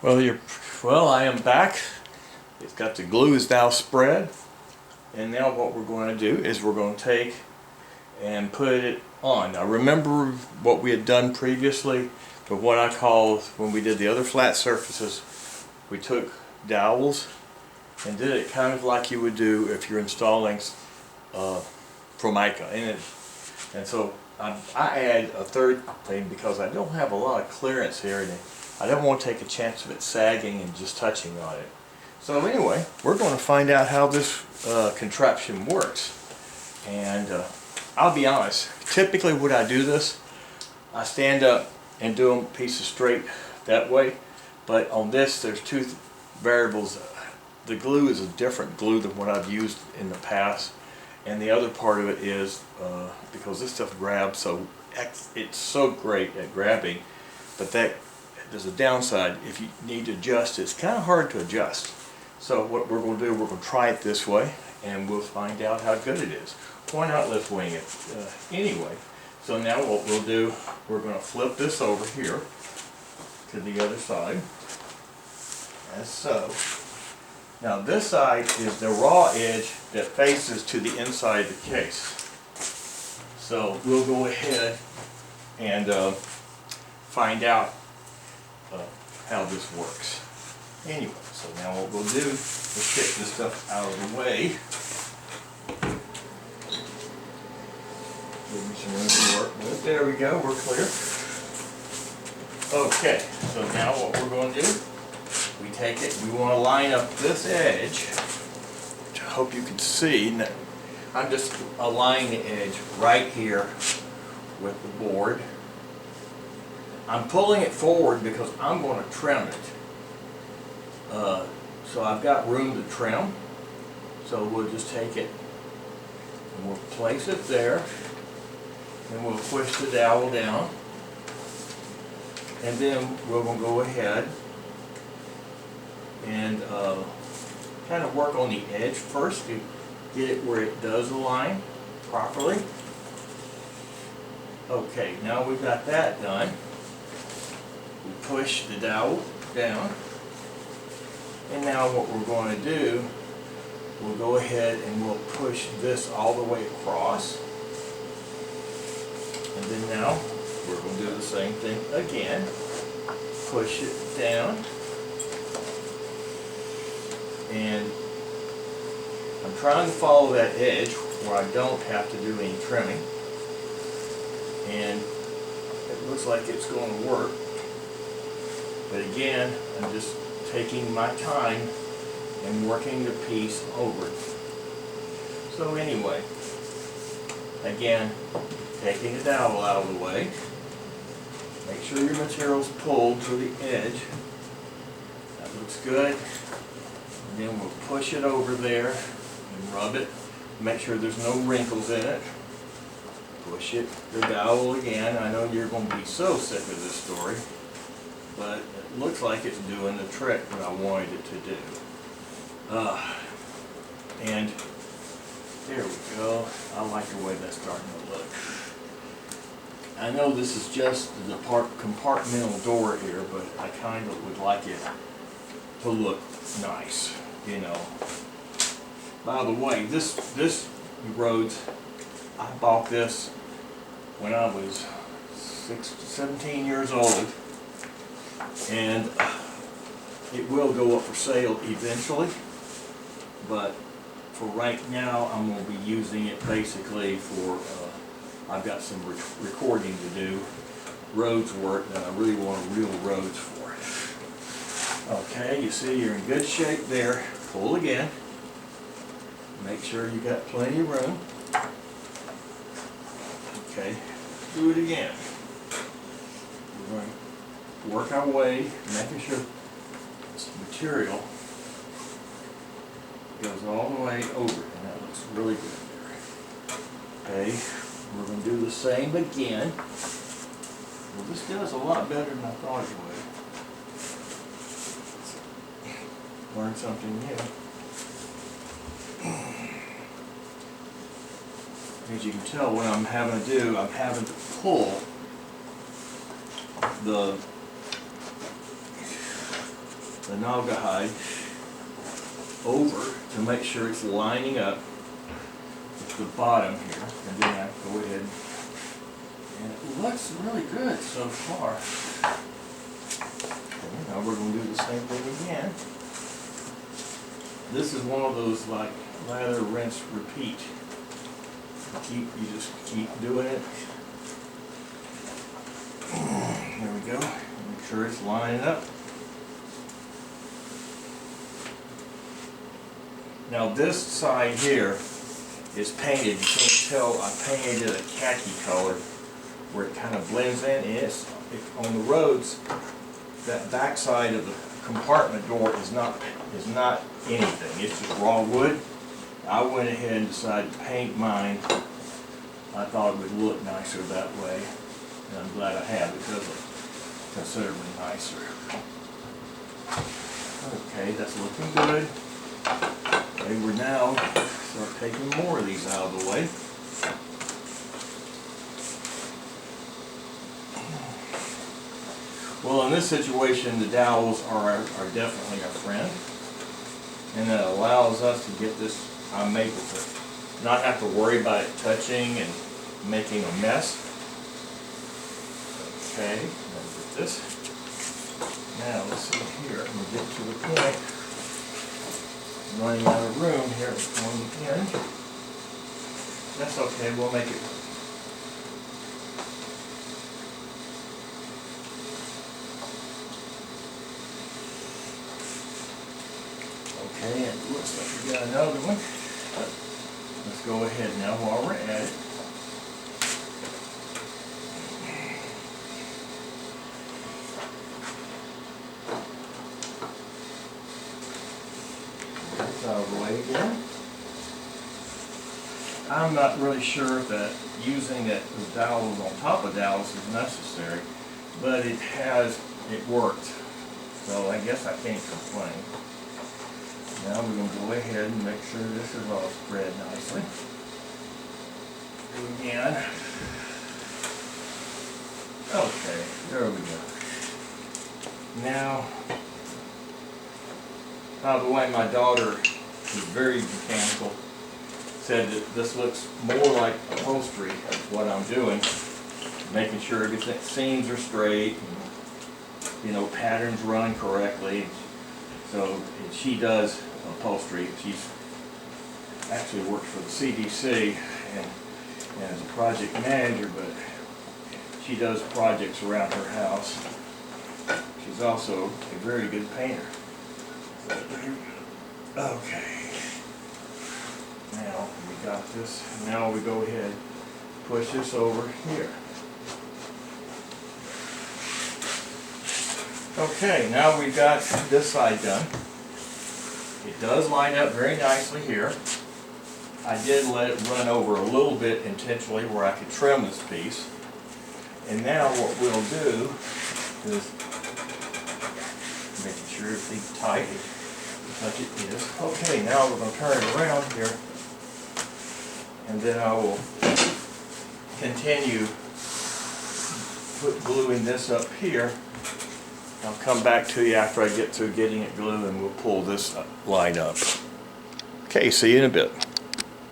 Well, I am back. It's got the glue is now spread, and now what we're going to do is we're going to take and put it on. Now remember what we had done previously, but what I call when we did the other flat surfaces, we took dowels and did it kind of like you would do if you're installing Formica. And so I add a third thing because I don't have a lot of clearance here, and I don't want to take a chance of it sagging and just touching on it. So anyway, we're going to find out how this contraption works. And I'll be honest, typically when I do this, I stand up and do them pieces straight that way. But on this, there's two variables. The glue is a different glue than what I've used in the past. And the other part of it is because this stuff grabs, so it's so great at grabbing, but there's a downside. If you need to adjust, it's kind of hard to adjust. So what we're going to do, we're going to try it this way, and we'll find out how good it is. Why not let's wing it anyway. So now what we'll do, we're going to flip this over here to the other side, as so. Now this side is the raw edge that faces to the inside of the case. So we'll go ahead and find out how this works. Anyway, so now what we'll do is get this stuff out of the way. Give me some room to work with. There we go, we're clear. Okay, so now what we're going to do, we take it, we want to line up this edge, which I hope you can see. I'm just aligning the edge right here with the board. I'm pulling it forward because I'm going to trim it. So I've got room to trim. So we'll just take it and we'll place it there. And we'll push the dowel down. And then we're going to go ahead and kind of work on the edge first to get it where it does align properly. Okay, now we've got that done. We push the dowel down, and now what we're going to do, we'll go ahead and we'll push this all the way across, and then now we're going to do the same thing again. Push it down, and I'm trying to follow that edge where I don't have to do any trimming, and it looks like it's going to work. But again, I'm just taking my time and working the piece over it. So anyway, again, taking the dowel out of the way. Make sure your material's pulled to the edge. That looks good. And then we'll push it over there and rub it. Make sure there's no wrinkles in it. Push it, the dowel again. I know you're going to be so sick of this story, but it looks like it's doing the trick that I wanted it to do. And there we go. I like the way that's starting to look. I know this is just the compartmental door here, but I kind of would like it to look nice, you know. By the way, this Rhodes, I bought this when I was 17 years old, and it will go up for sale eventually, but for right now I'm going to be using it basically for I've got some recording to do, Rhodes work that I really want a real Rhodes for. Okay, you see you're in good shape there. Pull again. Make sure you got plenty of room. Okay, do it again. We're going to work our way, making sure this material goes all the way over, and that looks really good there. Okay. We're going to do the same again. Well, this does a lot better than I thought it would. Learn something new. As you can tell, what I'm having to do, I'm having to pull the the naugahyde over to make sure it's lining up with the bottom here, and then I go ahead, and it looks really good so far. Okay, now we're going to do the same thing again. This is one of those like lather, rinse, repeat. You just keep doing it. There we go. Make sure it's lining up. Now this side here is painted. You can't tell I painted it a khaki color where it kind of blends in. On the roads, that back side of the compartment door is not anything. It's just raw wood. I went ahead and decided to paint mine. I thought it would look nicer that way, and I'm glad I have because it's considerably nicer. Okay, that's looking good. Okay, we're now start taking more of these out of the way. Well, in this situation, the dowels are definitely our friend, and that allows us to get this. I'm able to not have to worry about it touching and making a mess. Okay, let's get this. Now let's see here. We get to the point. Running out of room here on the end. That's okay. We'll make it. Okay, and it looks like we got another one. Let's go ahead now while we're at it. That's out of the way again. I'm not really sure that using the dowels on top of dowels is necessary, but it worked. So I guess I can't complain. Now we're going to go ahead and make sure this is all spread nicely. Do again. Okay, there we go. Now, by the way, my daughter is very mechanical. Said that this looks more like upholstery, what I'm doing. Making sure everything, seams are straight, and, patterns run correctly. So she does upholstery. She's actually worked for the CDC and as a project manager, but she does projects around her house. She's also a very good painter. Okay. Now we got this. Now we go ahead, push this over here. Okay, now we've got this side done. It does line up very nicely here. I did let it run over a little bit intentionally where I could trim this piece. And now what we'll do is making sure everything's tight, like it is. Okay, now we're going to turn it around here, and then I will continue gluing this up here. I'll come back to you after I get through getting it glued, and we'll pull this line up. Okay, see you in a bit.